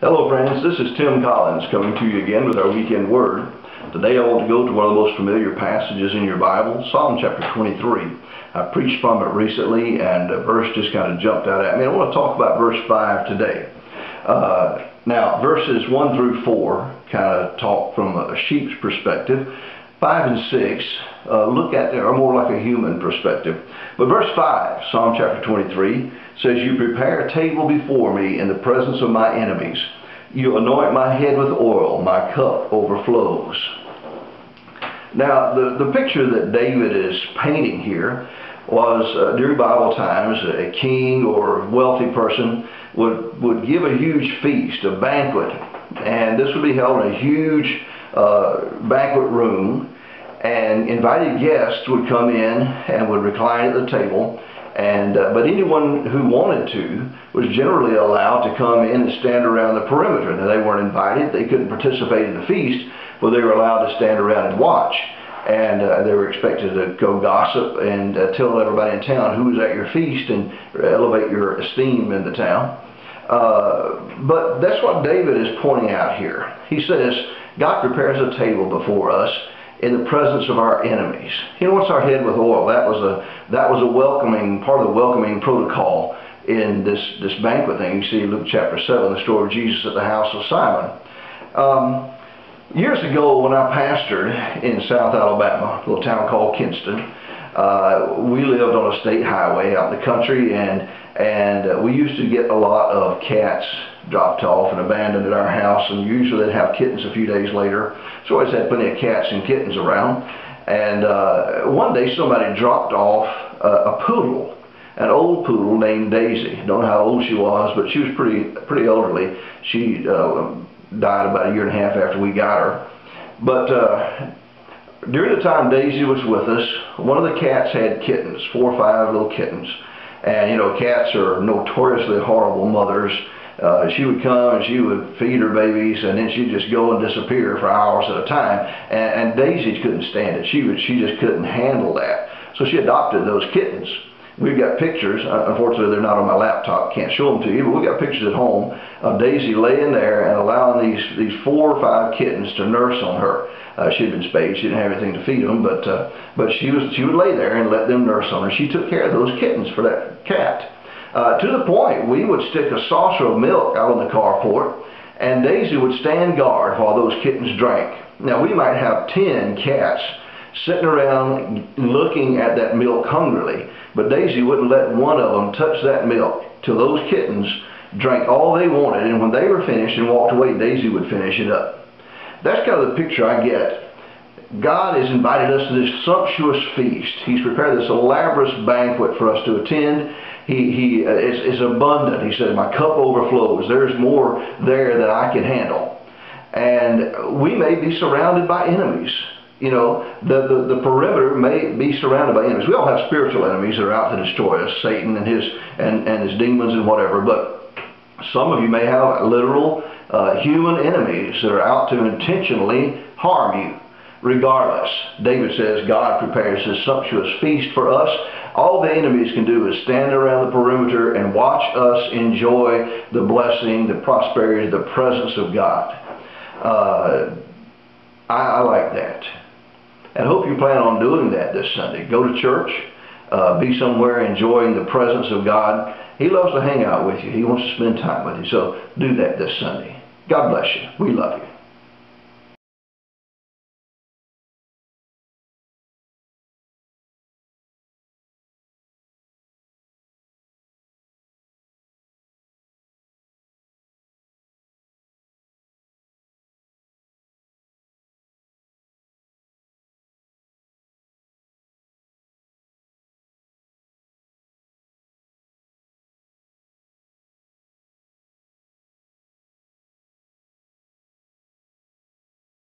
Hello friends, this is Tim Collins coming to you again with our weekend word. Today I want to go to one of the most familiar passages in your Bible, Psalm chapter 23. I preached from it recently and a verse just kind of jumped out at me. I want to talk about verse 5 today. Now verses 1 through 4 kind of talk from a sheep's perspective. 5 and 6 look at it are more like a human perspective. But verse 5, Psalm chapter 23, says, "You prepare a table before me in the presence of my enemies. You anoint my head with oil, my cup overflows." Now, the picture that David is painting here was during Bible times, a king or wealthy person would give a huge feast, a banquet, and this would be held in a huge banquet room, and invited guests would come in and would recline at the table, and but anyone who wanted to was generally allowed to come in and stand around the perimeter. Now, they weren't invited, they couldn't participate in the feast, but they were allowed to stand around and watch. And they were expected to go gossip and tell everybody in town who was at your feast and elevate your esteem in the town. But that's what David is pointing out here. He says, God prepares a table before us in the presence of our enemies. He anoints our head with oil. That was a welcoming, part of the welcoming protocol in this banquet thing. You see Luke chapter 7, the story of Jesus at the house of Simon. Years ago, when I pastored in South Alabama, a little town called Kinston, we lived on a state highway out in the country, and we used to get a lot of cats dropped off and abandoned at our house, and usually they'd have kittens a few days later. So I always had plenty of cats and kittens around. And one day somebody dropped off a poodle, an old poodle named Daisy. I don't know how old she was, but she was pretty elderly. She died about a year and a half after we got her. But during the time Daisy was with us, one of the cats had kittens, 4 or 5 little kittens. And you know, cats are notoriously horrible mothers. She would come and she would feed her babies, and then she'd just go and disappear for hours at a time. And Daisy couldn't stand it. She just couldn't handle that. So she adopted those kittens. We've got pictures, unfortunately they're not on my laptop, can't show them to you, but we've got pictures at home of Daisy laying there and allowing these 4 or 5 kittens to nurse on her. She'd been spayed, she didn't have anything to feed them, but she would lay there and let them nurse on her. She took care of those kittens for that cat. To the point, we would stick a saucer of milk out on the carport, and Daisy would stand guard while those kittens drank. Now, we might have 10 cats sitting around looking at that milk hungrily, but Daisy wouldn't let one of them touch that milk till those kittens drank all they wanted, and when they were finished and walked away, Daisy would finish it up. That's kind of the picture I get. God has invited us to this sumptuous feast. He's prepared this elaborate banquet for us to attend. He is abundant. He said, "My cup overflows." There's more there than I can handle. And we may be surrounded by enemies. You know, the perimeter may be surrounded by enemies. We all have spiritual enemies that are out to destroy us, Satan and his demons and whatever. But some of you may have literal human enemies that are out to intentionally harm you. Regardless, David says God prepares this sumptuous feast for us. All the enemies can do is stand around the perimeter and watch us enjoy the blessing, the prosperity, the presence of God. I like that. And I hope you plan on doing that this Sunday. Go to church, be somewhere enjoying the presence of God. He loves to hang out with you. He wants to spend time with you. So do that this Sunday. God bless you. We love you.